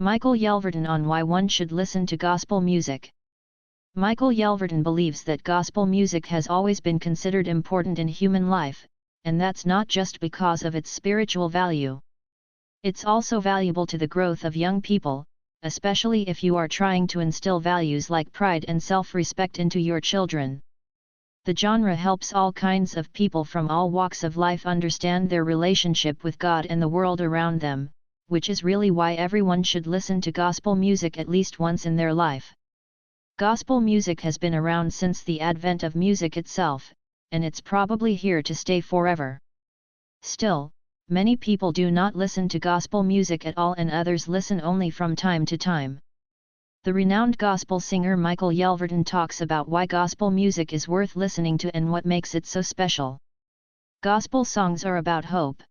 Michael Yelverton on why one should listen to gospel music. Michael Yelverton believes that gospel music has always been considered important in human life, and that's not just because of its spiritual value. It's also valuable to the growth of young people, especially if you are trying to instill values like pride and self-respect into your children. The genre helps all kinds of people from all walks of life understand their relationship with God and the world around them, which is really why everyone should listen to gospel music at least once in their life. Gospel music has been around since the advent of music itself, and it's probably here to stay forever. Still, many people do not listen to gospel music at all and others listen only from time to time. The renowned gospel singer Michael Yelverton talks about why gospel music is worth listening to and what makes it so special. Gospel songs are about hope.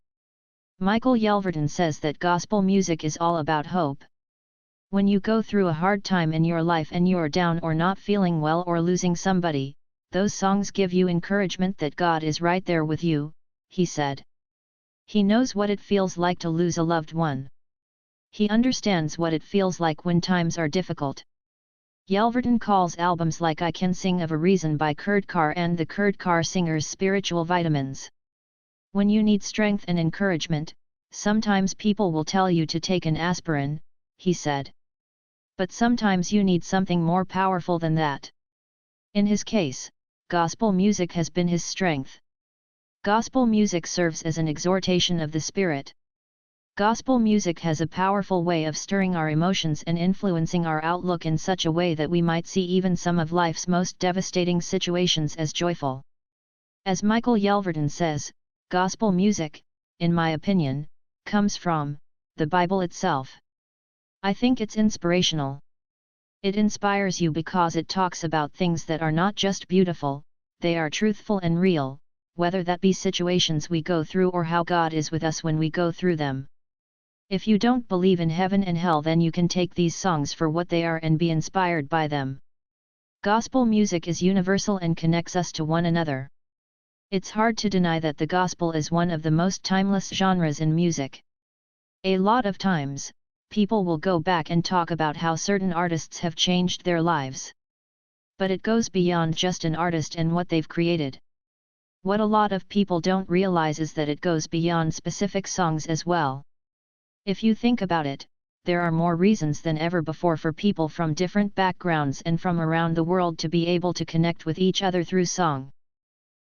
Michael Yelverton says that gospel music is all about hope. When you go through a hard time in your life and you're down or not feeling well or losing somebody, those songs give you encouragement that God is right there with you, he said. He knows what it feels like to lose a loved one. He understands what it feels like when times are difficult. Yelverton calls albums like I Can Sing of a Reason by Kurt Carr and the Kurt Carr Singers spiritual vitamins. When you need strength and encouragement, sometimes people will tell you to take an aspirin, he said. But sometimes you need something more powerful than that. In his case, gospel music has been his strength. Gospel music serves as an exhortation of the Spirit. Gospel music has a powerful way of stirring our emotions and influencing our outlook in such a way that we might see even some of life's most devastating situations as joyful. As Michael Yelverton says, gospel music, in my opinion, comes from the Bible itself. I think it's inspirational. It inspires you because it talks about things that are not just beautiful, they are truthful and real, whether that be situations we go through or how God is with us when we go through them. If you don't believe in heaven and hell, then you can take these songs for what they are and be inspired by them. Gospel music is universal and connects us to one another. It's hard to deny that the gospel is one of the most timeless genres in music. A lot of times, people will go back and talk about how certain artists have changed their lives. But it goes beyond just an artist and what they've created. What a lot of people don't realize is that it goes beyond specific songs as well. If you think about it, there are more reasons than ever before for people from different backgrounds and from around the world to be able to connect with each other through song.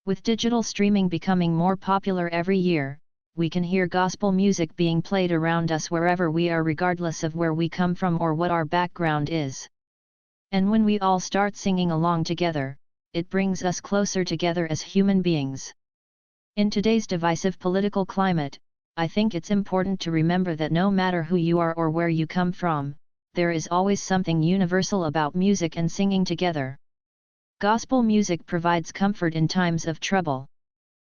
With digital streaming becoming more popular every year, we can hear gospel music being played around us wherever we are, regardless of where we come from or what our background is. And when we all start singing along together, it brings us closer together as human beings. In today's divisive political climate, I think it's important to remember that no matter who you are or where you come from, there is always something universal about music and singing together. Gospel music provides comfort in times of trouble.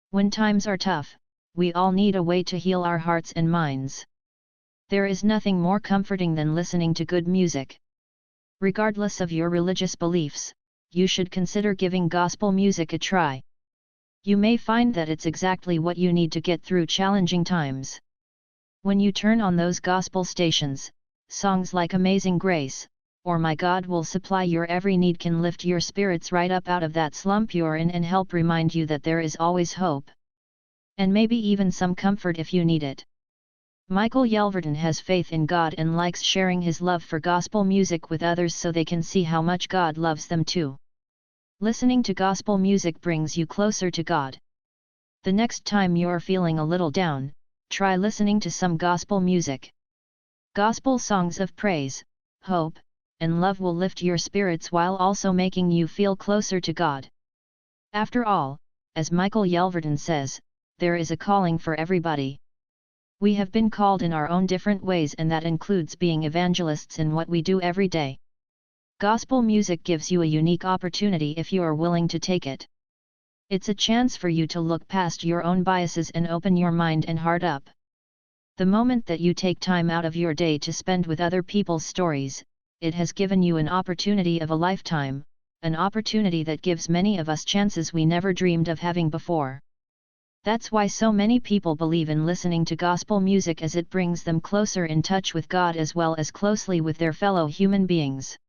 When times are tough, we all need a way to heal our hearts and minds. There is nothing more comforting than listening to good music. Regardless of your religious beliefs, you should consider giving gospel music a try. You may find that it's exactly what you need to get through challenging times. When you turn on those gospel stations, songs like Amazing Grace, or My God Will Supply Your Every Need can lift your spirits right up out of that slump you're in and help remind you that there is always hope. And maybe even some comfort if you need it. Michael Yelverton has faith in God and likes sharing his love for gospel music with others so they can see how much God loves them too. Listening to gospel music brings you closer to God. The next time you're feeling a little down, try listening to some gospel music. Gospel songs of praise, hope, and love will lift your spirits while also making you feel closer to God. After all, as Michael Yelverton says, there is a calling for everybody. We have been called in our own different ways, and that includes being evangelists in what we do every day. Gospel music gives you a unique opportunity if you are willing to take it. It's a chance for you to look past your own biases and open your mind and heart up. The moment that you take time out of your day to spend with other people's stories, it has given you an opportunity of a lifetime, an opportunity that gives many of us chances we never dreamed of having before. That's why so many people believe in listening to gospel music, as it brings them closer in touch with God as well as closely with their fellow human beings.